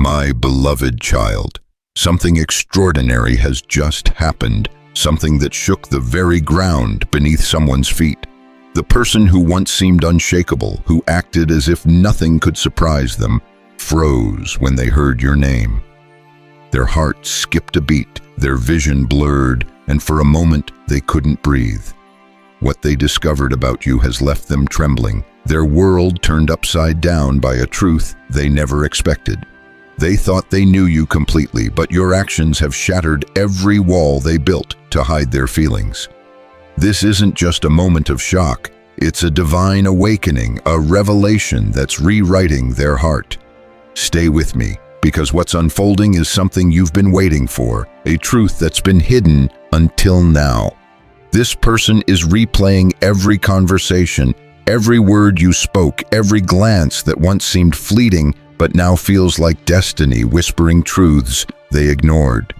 My beloved child, something extraordinary has just happened, something that shook the very ground beneath someone's feet. The person who once seemed unshakable, who acted as if nothing could surprise them, froze when they heard your name. Their heart skipped a beat, their vision blurred, and for a moment they couldn't breathe. What they discovered about you has left them trembling, their world turned upside down by a truth they never expected. They thought they knew you completely, but your actions have shattered every wall they built to hide their feelings. This isn't just a moment of shock, it's a divine awakening, a revelation that's rewriting their heart. Stay with me, because what's unfolding is something you've been waiting for, a truth that's been hidden until now. This person is replaying every conversation, every word you spoke, every glance that once seemed fleeting but now feels like destiny whispering truths they ignored.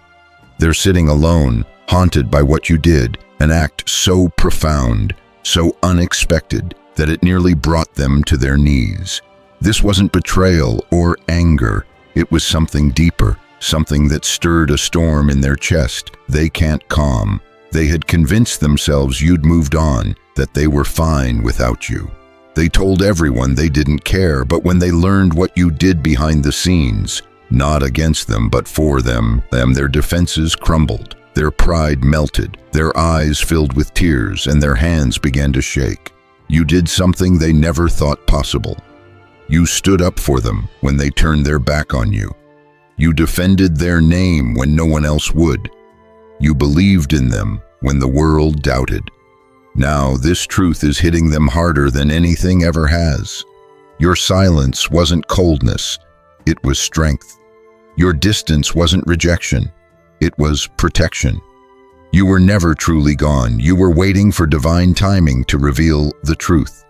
They're sitting alone, haunted by what you did, an act so profound, so unexpected, that it nearly brought them to their knees. This wasn't betrayal or anger, it was something deeper, something that stirred a storm in their chest they can't calm. They had convinced themselves you'd moved on, that they were fine without you. They told everyone they didn't care, but when they learned what you did behind the scenes, not against them but for them, their defenses crumbled. Their pride melted, their eyes filled with tears, and their hands began to shake. You did something they never thought possible. You stood up for them when they turned their back on you. You defended their name when no one else would. You believed in them when the world doubted. Now this truth is hitting them harder than anything ever has. Your silence wasn't coldness, it was strength. Your distance wasn't rejection, it was protection. You were never truly gone, you were waiting for divine timing to reveal the truth.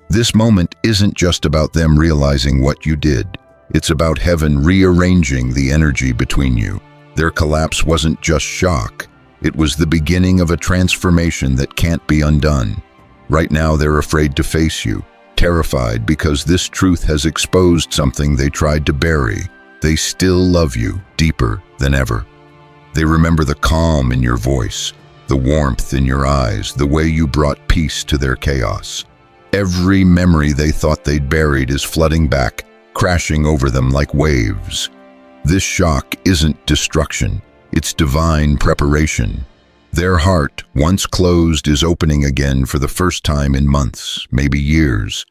This moment isn't just about them realizing what you did, it's about heaven rearranging the energy between you. Their collapse wasn't just shock, it was the beginning of a transformation that can't be undone. Right now they're afraid to face you, terrified because this truth has exposed something they tried to bury. They still love you deeper than ever. They remember the calm in your voice, the warmth in your eyes, the way you brought peace to their chaos. Every memory they thought they'd buried is flooding back, crashing over them like waves. This shock isn't destruction, it's divine preparation. Their heart, once closed, is opening again for the first time in months, maybe years.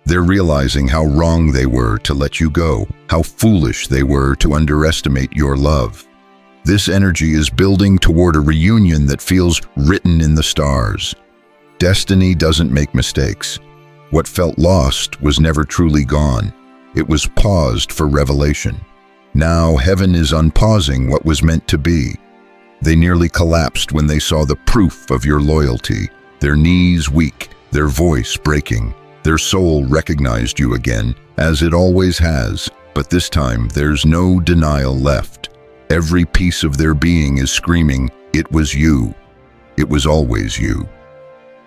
They're realizing how wrong they were to let you go, how foolish they were to underestimate your love. This energy is building toward a reunion that feels written in the stars. Destiny doesn't make mistakes. What felt lost was never truly gone. It was paused for revelation. Now heaven is unpausing what was meant to be. They nearly collapsed when they saw the proof of your loyalty, their knees weak, their voice breaking. Their soul recognized you again, as it always has, but this time there's no denial left. Every piece of their being is screaming, it was you. It was always you.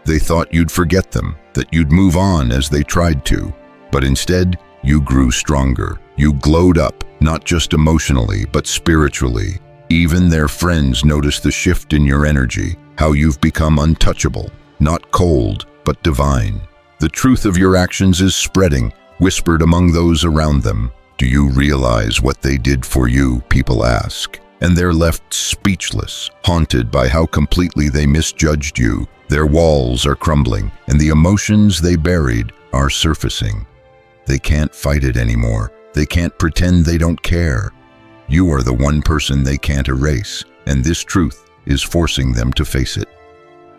They thought you'd forget them, that you'd move on as they tried to, but instead, you grew stronger. You glowed up, not just emotionally, but spiritually. Even their friends noticed the shift in your energy, how you've become untouchable, not cold, but divine. The truth of your actions is spreading, whispered among those around them. Do you realize what they did for you, people ask. And they're left speechless, haunted by how completely they misjudged you. Their walls are crumbling, and the emotions they buried are surfacing. They can't fight it anymore. They can't pretend they don't care. You are the one person they can't erase, and this truth is forcing them to face it.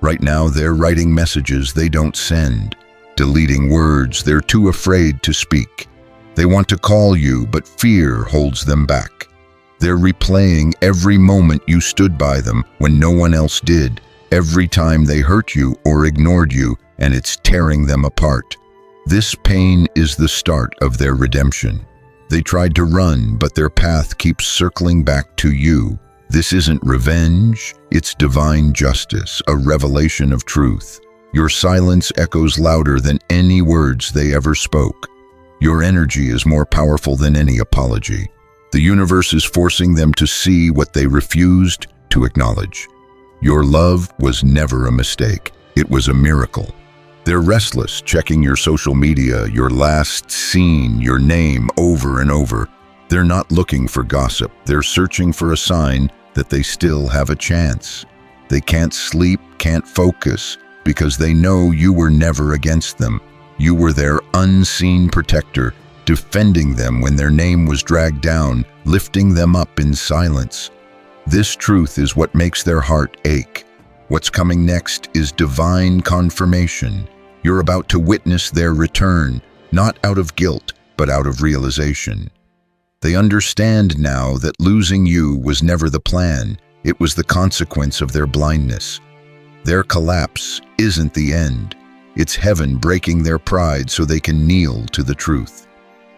Right now, they're writing messages they don't send, deleting words they're too afraid to speak. They want to call you, but fear holds them back. They're replaying every moment you stood by them when no one else did, every time they hurt you or ignored you, and it's tearing them apart. This pain is the start of their redemption. They tried to run, but their path keeps circling back to you. This isn't revenge, it's divine justice, a revelation of truth. Your silence echoes louder than any words they ever spoke. Your energy is more powerful than any apology. The universe is forcing them to see what they refused to acknowledge. Your love was never a mistake. It was a miracle. They're restless, checking your social media, your last seen, your name over and over. They're not looking for gossip. They're searching for a sign that they still have a chance. They can't sleep, can't focus, because they know you were never against them. You were their unseen protector, defending them when their name was dragged down, lifting them up in silence. This truth is what makes their heart ache. What's coming next is divine confirmation. You're about to witness their return, not out of guilt, but out of realization. They understand now that losing you was never the plan. It was the consequence of their blindness. Their collapse isn't the end. It's heaven breaking their pride so they can kneel to the truth.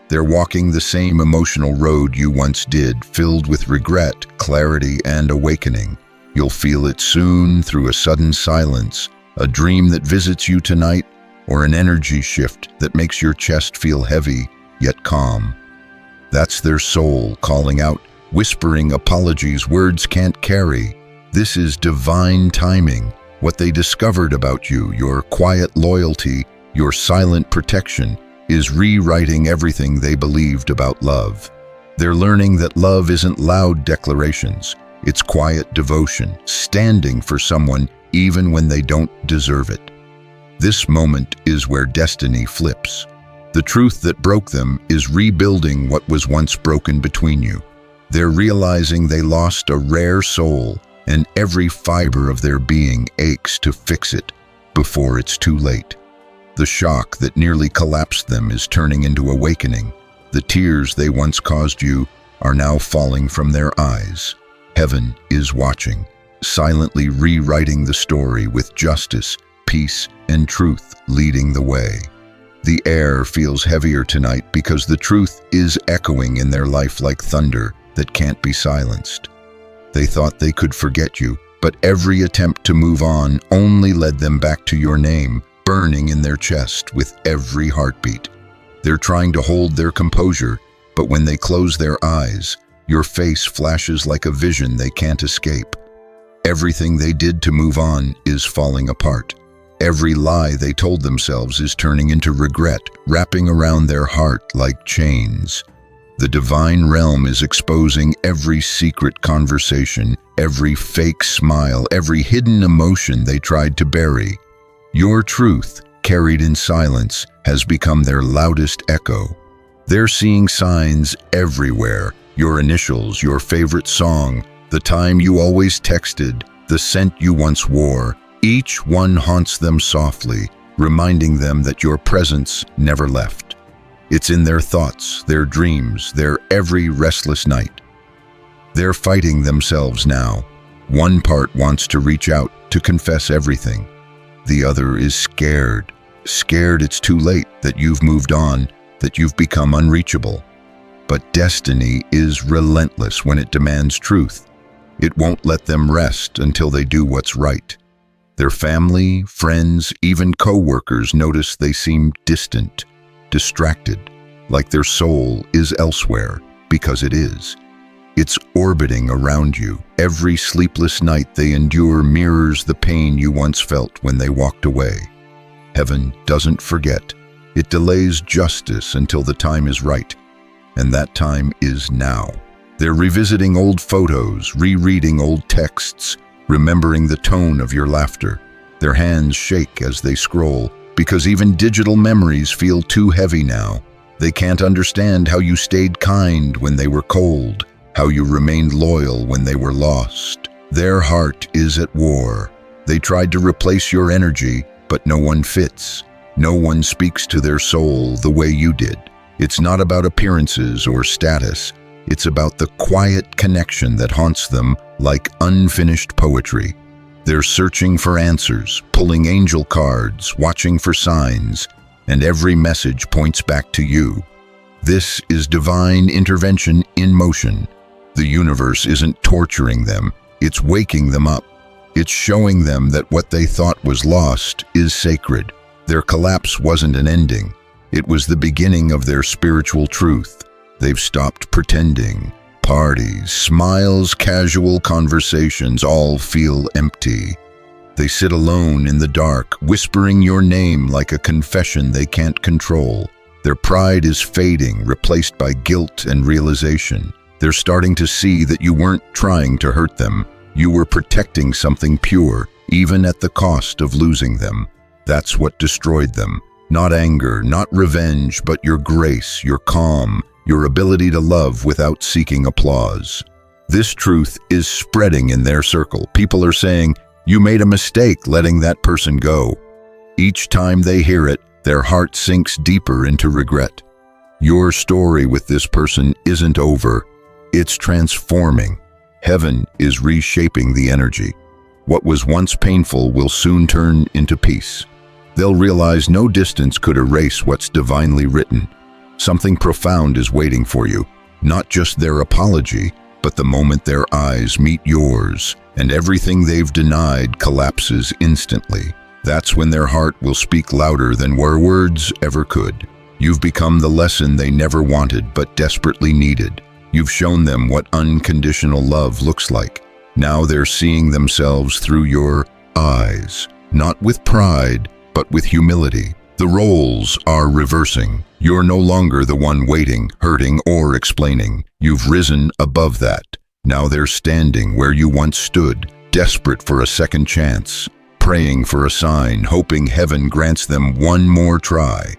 They're walking the same emotional road you once did, filled with regret, clarity, and awakening. You'll feel it soon through a sudden silence, a dream that visits you tonight, or an energy shift that makes your chest feel heavy, yet calm. That's their soul calling out, whispering apologies words can't carry. This is divine timing. What they discovered about you, your quiet loyalty, your silent protection, is rewriting everything they believed about love. They're learning that love isn't loud declarations. It's quiet devotion, standing for someone even when they don't deserve it. This moment is where destiny flips. The truth that broke them is rebuilding what was once broken between you. They're realizing they lost a rare soul, and every fiber of their being aches to fix it before it's too late. The shock that nearly collapsed them is turning into awakening. The tears they once caused you are now falling from their eyes. Heaven is watching, silently rewriting the story with justice, peace, and truth leading the way. The air feels heavier tonight because the truth is echoing in their life like thunder that can't be silenced. They thought they could forget you, but every attempt to move on only led them back to your name, burning in their chest with every heartbeat. They're trying to hold their composure, but when they close their eyes, your face flashes like a vision they can't escape. Everything they did to move on is falling apart. Every lie they told themselves is turning into regret, wrapping around their heart like chains. The divine realm is exposing every secret conversation, every fake smile, every hidden emotion they tried to bury. Your truth, carried in silence, has become their loudest echo. They're seeing signs everywhere. Your initials, your favorite song, the time you always texted, the scent you once wore. Each one haunts them softly, reminding them that your presence never left. It's in their thoughts, their dreams, their every restless night. They're fighting themselves now. One part wants to reach out, to confess everything. The other is scared. Scared it's too late, that you've moved on, that you've become unreachable. But destiny is relentless when it demands truth. It won't let them rest until they do what's right. Their family, friends, even co-workers notice they seem distant, distracted, like their soul is elsewhere, because it is. It's orbiting around you. Every sleepless night they endure mirrors the pain you once felt when they walked away. Heaven doesn't forget. It delays justice until the time is right, and that time is now. They're revisiting old photos, rereading old texts, remembering the tone of your laughter. Their hands shake as they scroll, because even digital memories feel too heavy now. They can't understand how you stayed kind when they were cold, how you remained loyal when they were lost. Their heart is at war. They tried to replace your energy, but no one fits. No one speaks to their soul the way you did. It's not about appearances or status. It's about the quiet connection that haunts them like unfinished poetry. They're searching for answers, pulling angel cards, watching for signs, and every message points back to you. This is divine intervention in motion. The universe isn't torturing them, it's waking them up. It's showing them that what they thought was lost is sacred. Their collapse wasn't an ending. It was the beginning of their spiritual truth. They've stopped pretending. parties, smiles, casual conversations all feel empty. They sit alone in the dark, whispering your name like a confession they can't control. Their pride is fading, replaced by guilt and realization. They're starting to see that you weren't trying to hurt them. You were protecting something pure, even at the cost of losing them. That's what destroyed them. Not anger, not revenge, but your grace, your calm, your ability to love without seeking applause. This truth is spreading in their circle. People are saying, "You made a mistake letting that person go." Each time they hear it, their heart sinks deeper into regret. Your story with this person isn't over. It's transforming. Heaven is reshaping the energy. What was once painful will soon turn into peace. They'll realize no distance could erase what's divinely written. Something profound is waiting for you, not just their apology, but the moment their eyes meet yours, and everything they've denied collapses instantly. That's when their heart will speak louder than words ever could. You've become the lesson they never wanted but desperately needed. You've shown them what unconditional love looks like. Now they're seeing themselves through your eyes, not with pride, but with humility. The roles are reversing. You're no longer the one waiting, hurting, or explaining. You've risen above that. Now they're standing where you once stood, desperate for a second chance, praying for a sign, hoping heaven grants them one more try.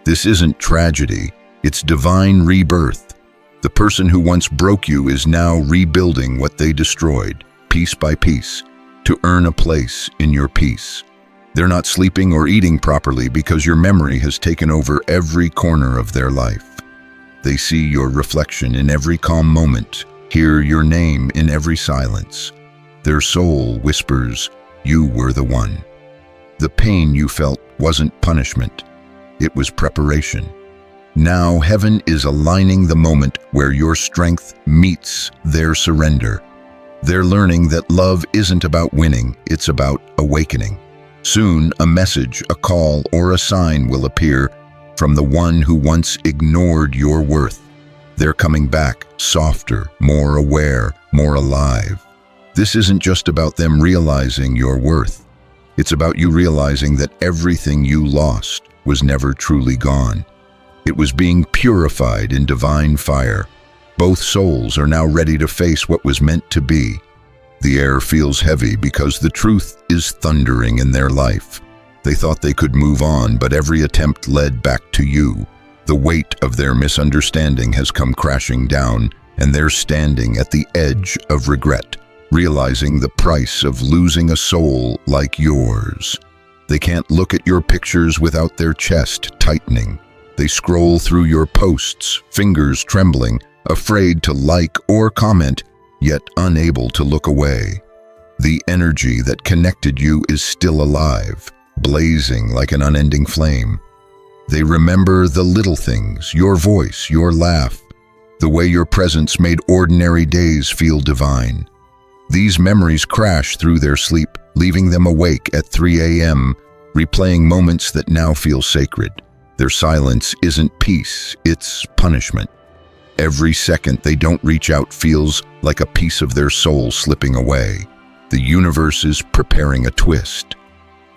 This isn't tragedy, it's divine rebirth. The person who once broke you is now rebuilding what they destroyed, piece by piece, to earn a place in your peace. They're not sleeping or eating properly because your memory has taken over every corner of their life. They see your reflection in every calm moment, hear your name in every silence. Their soul whispers, "You were the one." The pain you felt wasn't punishment, it was preparation. Now heaven is aligning the moment where your strength meets their surrender. They're learning that love isn't about winning, it's about awakening. Soon, a message, a call, or a sign will appear from the one who once ignored your worth. They're coming back, softer, more aware, more alive. This isn't just about them realizing your worth. It's about you realizing that everything you lost was never truly gone. It was being purified in divine fire. Both souls are now ready to face what was meant to be. The air feels heavy because the truth is thundering in their life. They thought they could move on, but every attempt led back to you. The weight of their misunderstanding has come crashing down, and they're standing at the edge of regret, realizing the price of losing a soul like yours. They can't look at your pictures without their chest tightening. They scroll through your posts, fingers trembling, afraid to like or comment, yet unable to look away. The energy that connected you is still alive, blazing like an unending flame. They remember the little things, your voice, your laugh, the way your presence made ordinary days feel divine. These memories crash through their sleep, leaving them awake at 3 a.m., replaying moments that now feel sacred. Their silence isn't peace, it's punishment. Every second they don't reach out feels like a piece of their soul slipping away. The universe is preparing a twist.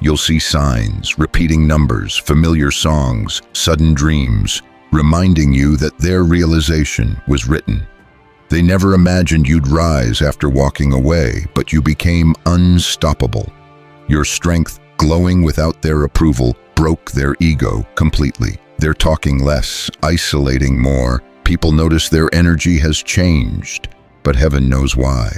You'll see signs, repeating numbers, familiar songs, sudden dreams, reminding you that their realization was written. They never imagined you'd rise after walking away, but you became unstoppable. Your strength, glowing without their approval, broke their ego completely. They're talking less, isolating more. People notice their energy has changed, but heaven knows why.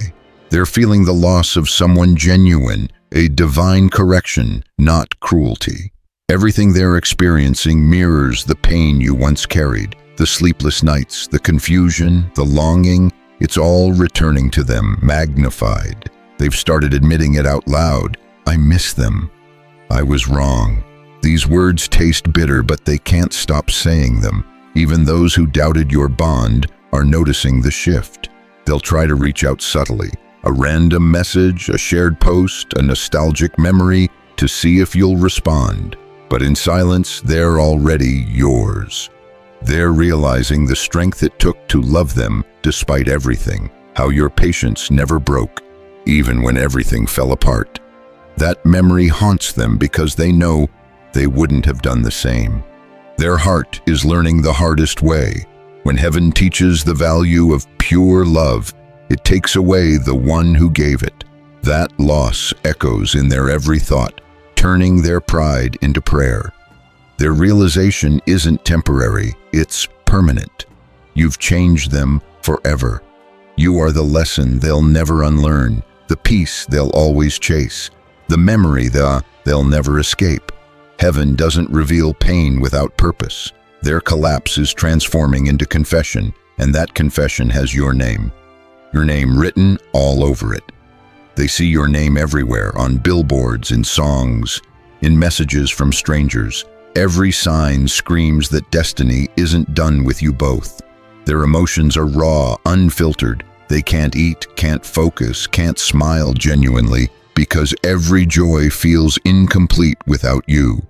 They're feeling the loss of someone genuine, a divine correction, not cruelty. Everything they're experiencing mirrors the pain you once carried. The sleepless nights, the confusion, the longing, it's all returning to them, magnified. They've started admitting it out loud. I miss them. I was wrong. These words taste bitter, but they can't stop saying them. Even those who doubted your bond are noticing the shift. They'll try to reach out subtly, a random message, a shared post, a nostalgic memory, to see if you'll respond. But in silence, they're already yours. They're realizing the strength it took to love them despite everything, how your patience never broke, even when everything fell apart. That memory haunts them because they know they wouldn't have done the same. Their heart is learning the hardest way. When heaven teaches the value of pure love, it takes away the one who gave it. That loss echoes in their every thought, turning their pride into prayer. Their realization isn't temporary, it's permanent. You've changed them forever. You are the lesson they'll never unlearn, the peace they'll always chase, the memory they'll never escape. Heaven doesn't reveal pain without purpose. Their collapse is transforming into confession, and that confession has your name written all over it. They see your name everywhere, on billboards, in songs, in messages from strangers. Every sign screams that destiny isn't done with you both. Their emotions are raw, unfiltered. They can't eat, can't focus, can't smile genuinely, because every joy feels incomplete without you.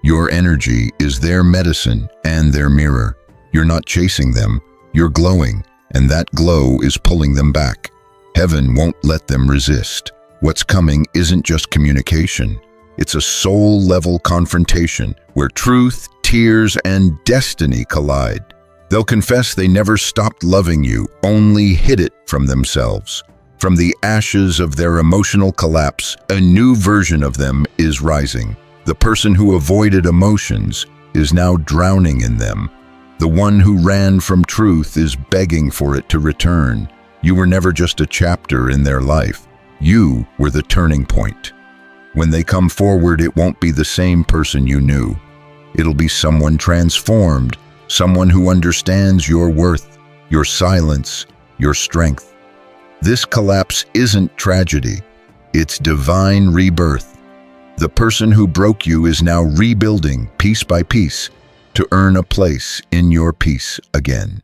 Your energy is their medicine and their mirror. You're not chasing them, you're glowing, and that glow is pulling them back. Heaven won't let them resist. What's coming isn't just communication. It's a soul-level confrontation where truth, tears, and destiny collide. They'll confess they never stopped loving you, only hid it from themselves. From the ashes of their emotional collapse, a new version of them is rising. The person who avoided emotions is now drowning in them. The one who ran from truth is begging for it to return. You were never just a chapter in their life. You were the turning point. When they come forward, it won't be the same person you knew. It'll be someone transformed, someone who understands your worth, your silence, your strength. This collapse isn't tragedy, it's divine rebirth. The person who broke you is now rebuilding piece by piece to earn a place in your peace again.